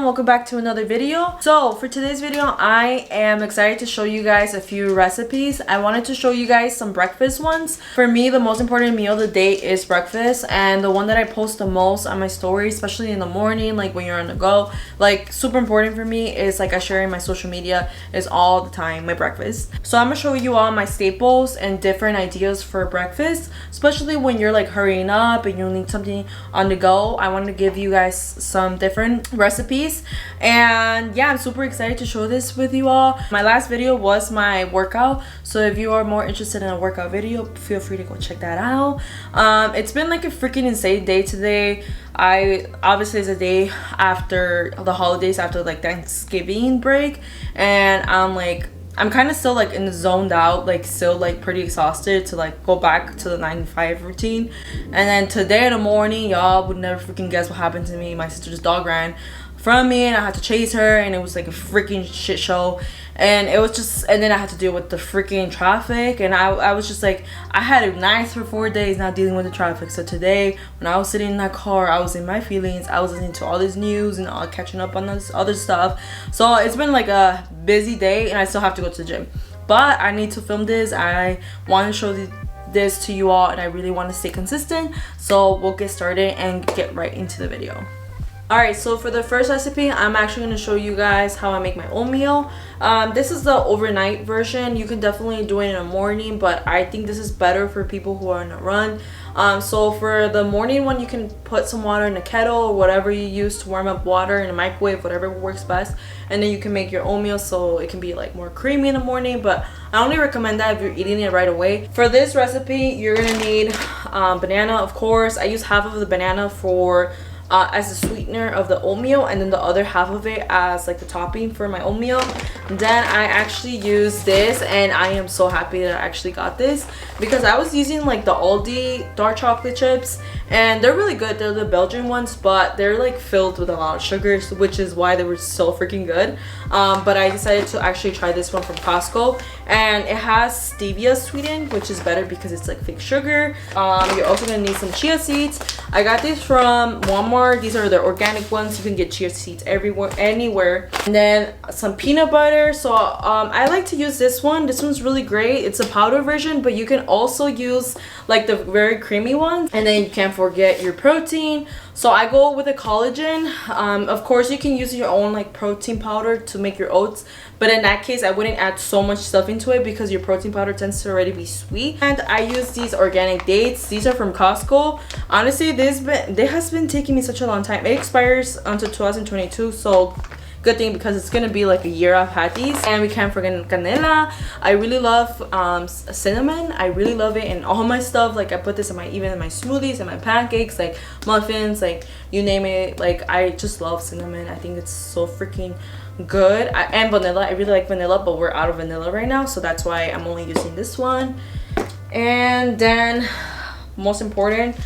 welcome back to another video. So for today's video, I am excited to show you guys a few recipes. I wanted to show you guys some breakfast ones. For me, the most important meal of the day is breakfast, and the one that I post the most on my story, especially in the morning, like when you're on the go, like super important for me, is like I share in my social media, is all the time my breakfast. So I'm gonna show you all my staples and different ideas for breakfast, especially when you're like hurrying up and you need something on the go. I wanted to give you guys some different recipes, and yeah, I'm super excited to show this with you all. My last video was my workout, so if you are more interested in a workout video, feel free to go check that out. It's been like a freaking insane day today. Obviously it's a day after the holidays, after like Thanksgiving break, and I'm kind of still like in the zoned out, like still like pretty exhausted to like go back to the 9 to 5 routine. And then today in the morning, y'all would never freaking guess what happened to me. My sister's dog ran from me and I had to chase her, and it was like a freaking shit show. And it was just, and then I had to deal with the freaking traffic, and I was just like, I had it nice for 4 days not dealing with the traffic. So today when I was sitting in that car, I was in my feelings. I was listening to all this news and all catching up on this other stuff. So it's been like a busy day, and I still have to go to the gym, but I need to film this. I want to show this to you all, and I really want to stay consistent. So we'll get started and get right into the video. Alright, so for the first recipe, I'm actually going to show you guys how I make my oatmeal. This is the overnight version. You can definitely do it in the morning, but I think this is better for people who are on a run. So for the morning one, you can put some water in a kettle or whatever you use to warm up water, in a microwave, whatever works best. And then you can make your oatmeal so it can be like more creamy in the morning, but I only recommend that if you're eating it right away. For this recipe, you're going to need banana, of course. I use half of the banana for as a sweetener of the oatmeal, and then the other half of it as like the topping for my oatmeal. And then I actually use this, and I am so happy that I actually got this, because I was using like the Aldi dark chocolate chips, and they're really good. They're the Belgian ones, but they're like filled with a lot of sugar, which is why they were so freaking good. But I decided to actually try this one from Costco, and it has stevia sweetened, which is better because it's like fake sugar. You're also gonna need some chia seeds. I got these from Walmart. These are the organic ones. You can get chia seeds everywhere, anywhere. And then some peanut butter. So I like to use this one. This one's really great. It's a powder version, but you can also use like the very creamy one. And then you can't forget your protein. So I go with a collagen. Of course, you can use your own like protein powder to make your oats, but in that case I wouldn't add so much stuff into it because your protein powder tends to already be sweet. And I use these organic dates. These are from Costco. Honestly, this has been taking me such a long time. It expires until 2022, so good thing, because it's gonna be like a year I've had these. And we can't forget canela. I really love cinnamon. I really love it in all my stuff. Like I put this in even in my smoothies and my pancakes, like muffins, like you name it. Like I just love cinnamon. I think it's so freaking good. And vanilla. I really like vanilla, but we're out of vanilla right now, so that's why I'm only using this one. And then most important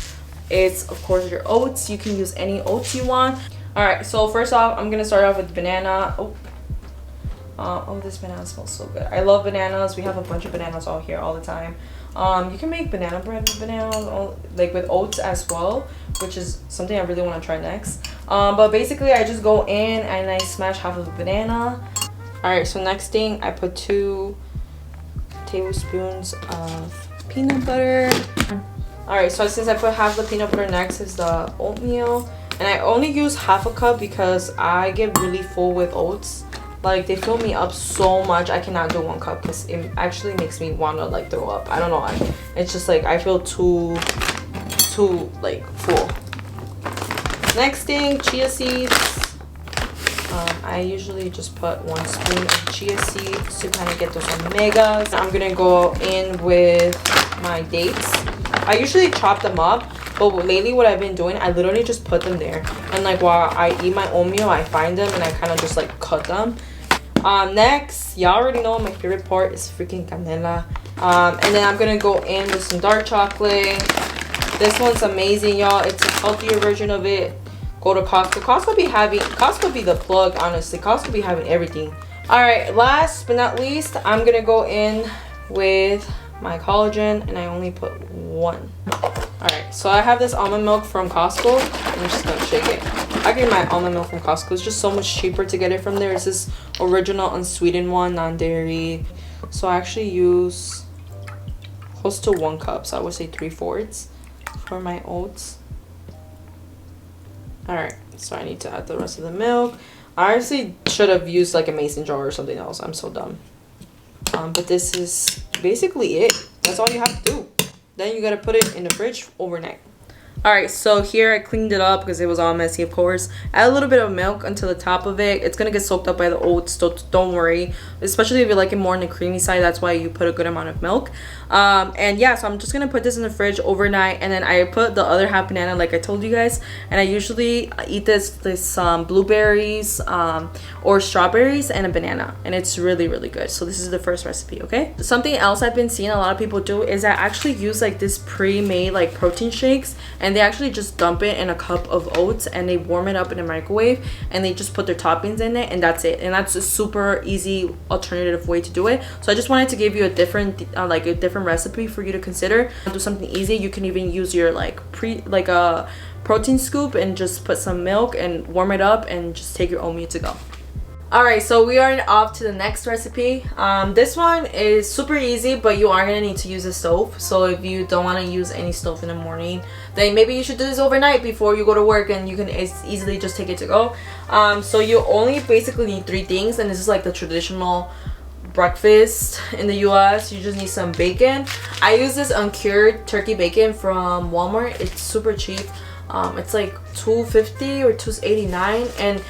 is of course your oats. You can use any oats you want. All right, so first off, I'm gonna start off with banana. Oh, this banana smells so good. I love bananas. We have a bunch of bananas all here all the time. You can make banana bread with bananas, like with oats as well, which is something I really want to try next. But basically I just go in and I smash half of the banana. All right, so next thing, I put 2 tablespoons of peanut butter. All right, so since I put half the peanut butter, next is the oatmeal. And I only use half a cup because I get really full with oats. Like they fill me up so much. I cannot do 1 cup because it actually makes me want to like throw up. I don't know why. It's just like I feel too like full. Next thing, chia seeds. I usually just put 1 spoon of chia seeds to kind of get those omegas. I'm gonna go in with my dates. I usually chop them up, but lately what I've been doing, I literally just put them there, and like while I eat my oatmeal, I find them and I kind of just like cut them. Next, y'all already know my favorite part is freaking canela. And then I'm gonna go in with some dark chocolate. This one's amazing, y'all. It's a healthier version of it. Go to Costco. Costco be the plug, honestly. Costco be having everything. All right, last but not least, I'm gonna go in with my collagen, and I only put 1. Alright, so I have this almond milk from Costco. I'm just gonna shake it. I get my almond milk from Costco. It's just so much cheaper to get it from there. It's this original unsweetened one, non-dairy. So I actually use close to 1 cup. So I would say 3/4 for my oats. Alright, so I need to add the rest of the milk. I honestly should have used like a mason jar or something else. I'm so dumb. But this is basically it. That's all you have to do. Then you gotta put it in the fridge overnight. Alright, so here I cleaned it up because it was all messy, of course. Add a little bit of milk until the top of it. It's gonna get soaked up by the oats, so don't worry. Especially if you like it more on the creamy side, that's why you put a good amount of milk. And yeah, so I'm just gonna put this in the fridge overnight, and then I put the other half banana like I told you guys. And I usually eat this blueberries or strawberries and a banana, and it's really good. So this is the first recipe, okay? Something else I've been seeing a lot of people do is I actually use like this pre-made like protein shakes, and they actually just dump it in a cup of oats and they warm it up in a microwave, and they just put their toppings in it, and that's it. And that's a super easy alternative way to do it. So I just wanted to give you a different recipe for you to consider. Do something easy. You can even use your a protein scoop and just put some milk and warm it up and just take your oatmeal to go. Alright, so we are off to the next recipe. This one is super easy, but you are going to need to use a stove. So if you don't want to use any stove in the morning, then maybe you should do this overnight before you go to work, and you can easily just take it to go. So you only basically need 3 things, and this is like the traditional breakfast in the US. You just need some bacon. I use this uncured turkey bacon from Walmart. It's super cheap. It's like $2.50 or $2.89, and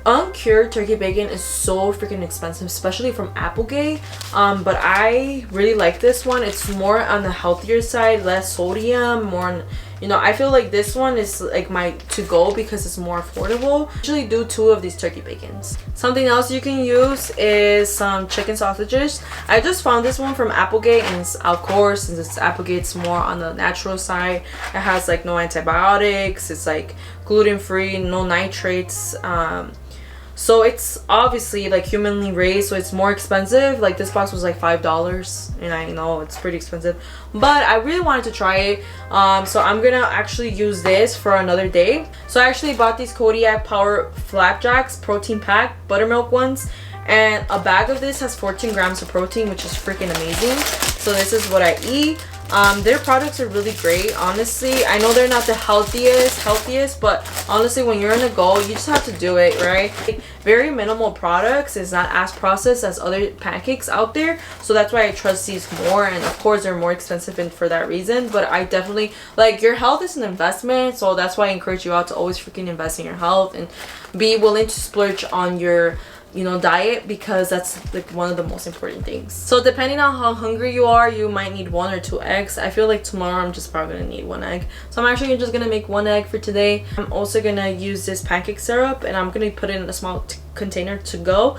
uncured turkey bacon is so freaking expensive, especially from Applegate. But I really like this one. It's more on the healthier side, less sodium, more on, you know, I feel like this one is like my to-go because it's more affordable. I usually do 2 of these turkey bacons. Something else you can use is some chicken sausages. I just found this one from Applegate, and it's, of course, since it's Applegate, it's more on the natural side. It has like no antibiotics. It's like gluten-free, no nitrates. So it's obviously like humanly raised, so it's more expensive. Like this box was like $5, and I know it's pretty expensive, but I really wanted to try it. So I'm gonna actually use this for another day. So I actually bought these Kodiak Power Flapjacks protein pack buttermilk ones, and a bag of this has 14 grams of protein, which is freaking amazing. So this is what I eat. Their products are really great, honestly. I know they're not the healthiest, but honestly, when you're on the go, you just have to do it, right? Very minimal products. It's not as processed as other pancakes out there, so that's why I trust these more. And of course, they're more expensive for that reason, but I definitely, like, your health is an investment, so that's why I encourage you all to always freaking invest in your health and be willing to splurge on your, you know, diet, because that's like one of the most important things. So depending on how hungry you are, you might need 1 or 2 eggs. I feel like tomorrow I'm just probably gonna need 1 egg, so I'm actually just gonna make 1 egg for today. I'm also gonna use this pancake syrup, and I'm gonna put it in a small container to go.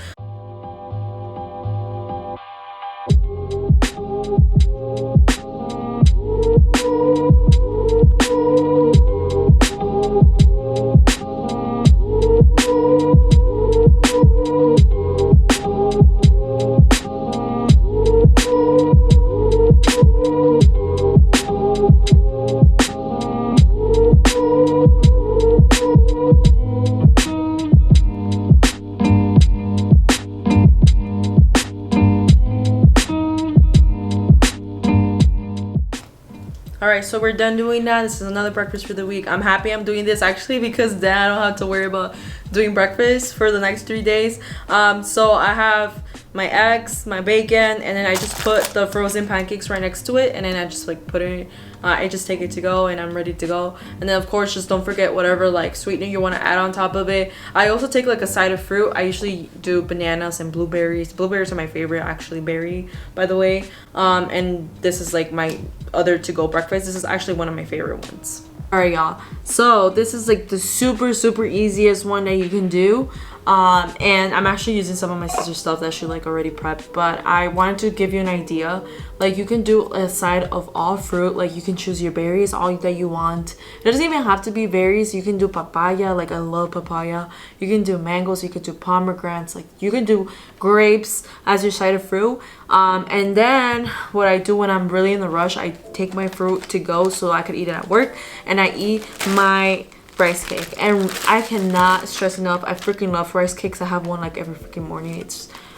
Alright, so we're done doing that. This is another breakfast for the week. I'm happy I'm doing this actually, because then I don't have to worry about doing breakfast for the next 3 days. So I have my eggs, my bacon, and then I just put the frozen pancakes right next to it, and then I just like put it, I just take it to go, and I'm ready to go. And then of course, just don't forget whatever like sweetener you want to add on top of it. I also take like a side of fruit. I usually do bananas and blueberries. Blueberries are my favorite actually berry, by the way. And this is like my other to-go breakfast. This is actually one of my favorite ones. Alright y'all, so this is like the super easiest one that you can do. And I'm actually using some of my sister's stuff that she like already prepped, but I wanted to give you an idea. Like, you can do a side of all fruit. Like, you can choose your berries, all that you want. It doesn't even have to be berries. You can do papaya, like I love papaya. You can do mangoes, you could do pomegranates, like you can do grapes as your side of fruit. And then what I do when I'm really in the rush, I take my fruit to go so I could eat it at work, and I eat my rice cake. And I cannot stress enough, I freaking love rice cakes. I have one like every freaking morning.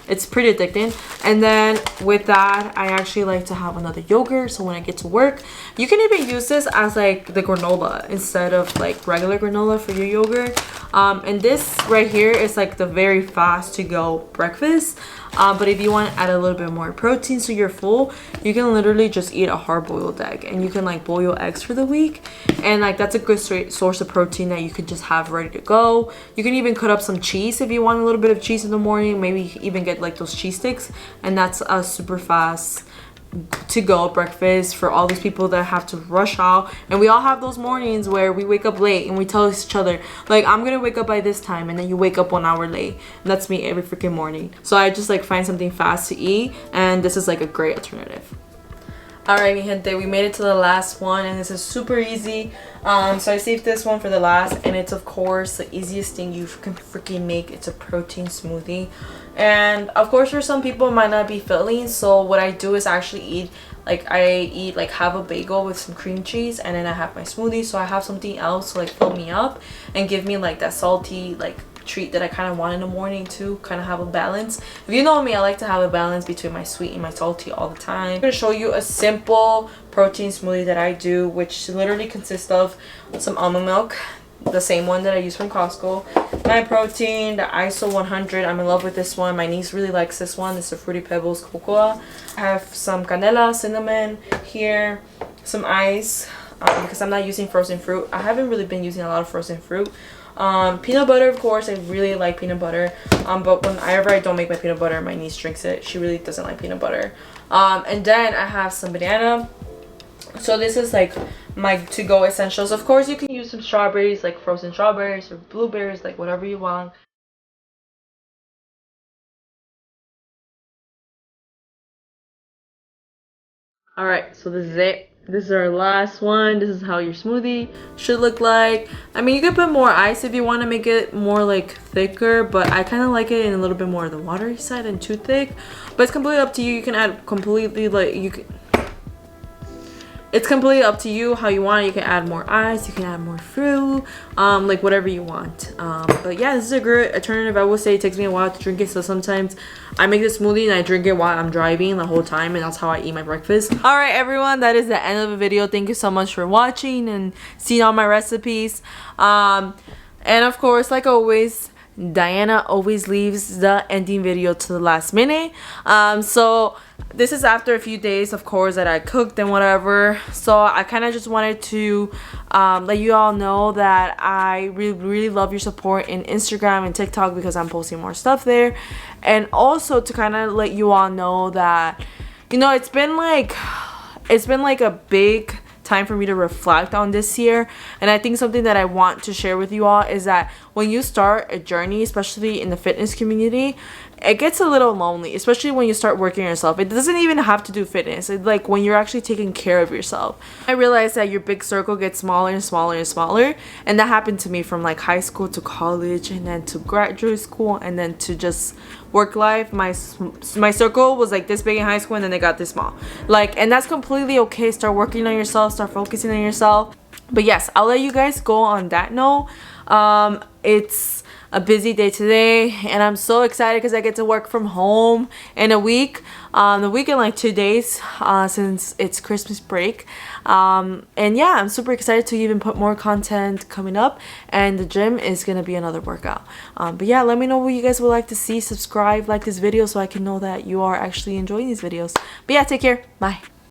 It's pretty addicting. And then with that, I actually like to have another yogurt, so when I get to work, you can even use this as like the granola instead of like regular granola for your yogurt. And this right here is like the very fast to go breakfast. But if you want to add a little bit more protein so you're full, you can literally just eat a hard-boiled egg, and you can like boil your eggs for the week, and like that's a good source of protein that you could just have ready to go. You can even cut up some cheese if you want a little bit of cheese in the morning, maybe even get like those cheese sticks, and that's a super fast to go breakfast for all these people that have to rush out. And we all have those mornings where we wake up late and we tell each other like, I'm gonna wake up by this time, and then you wake up 1 hour late. And that's me every freaking morning. So I just like find something fast to eat, and this is like a great alternative. Alright, mi gente, we made it to the last one, and this is super easy. So I saved this one for the last, and it's of course the easiest thing you can freaking make. It's a protein smoothie. And of course for some people it might not be filling, so what I do is actually eat like half a bagel with some cream cheese, and then I have my smoothie, so I have something else to like fill me up and give me like that salty like treat that I kind of want in the morning to kind of have a balance. If you know me, I like to have a balance between my sweet and my salty all the time. I'm going to show you a simple protein smoothie that I do, which literally consists of some almond milk, the same one that I use from Costco, my protein, the ISO 100. I'm in love with this one. My niece really likes this one. It's the Fruity Pebbles cocoa. I have some canela, cinnamon here, some ice, because I'm not using frozen fruit. I haven't really been using a lot of frozen fruit. Peanut butter, of course. I really like peanut butter, but whenever I don't make my peanut butter, my niece drinks it. She really doesn't like peanut butter. And then I have some banana. So this is like my to-go essentials. Of course you can use some strawberries, like frozen strawberries or blueberries, like whatever you want. Alright, so this is it. This is our last one. This is how your smoothie should look like. I mean, you could put more ice if you want to make it more like thicker, but I kind of like it in a little bit more of the watery side and too thick. But it's completely up to you. You can add completely it's completely up to you how you want it. You can add more ice, you can add more fruit, like whatever you want. But yeah, this is a great alternative. I will say it takes me a while to drink it, so sometimes I make this smoothie and I drink it while I'm driving the whole time, and that's how I eat my breakfast. All right, everyone, that is the end of the video. Thank you so much for watching and seeing all my recipes. And of course, like always, Diana always leaves the ending video to the last minute. So this is after a few days, of course, that I cooked and whatever. So I kind of just wanted to let you all know that I really love your support in Instagram and TikTok, because I'm posting more stuff there. And also to kind of let you all know that, you know, it's been like a big time for me to reflect on this year. And I think something that I want to share with you all is that when you start a journey, especially in the fitness community, it gets a little lonely, especially when you start working on yourself. It doesn't even have to do fitness. It's like when you're actually taking care of yourself. I realized that your big circle gets smaller and smaller and smaller, and that happened to me from like high school to college, and then to graduate school, and then to just work life. My circle was like this big in high school, and then it got this small. Like, and that's completely okay. Start working on yourself, start focusing on yourself. But yes, I'll let you guys go on that note. It's a busy day today, and I'm so excited because I get to work from home in a week. The week in like 2 days, since it's Christmas break. And yeah, I'm super excited to even put more content coming up, and the gym is gonna be another workout. But yeah, let me know what you guys would like to see. Subscribe, like this video, so I can know that you are actually enjoying these videos. But yeah, take care. Bye.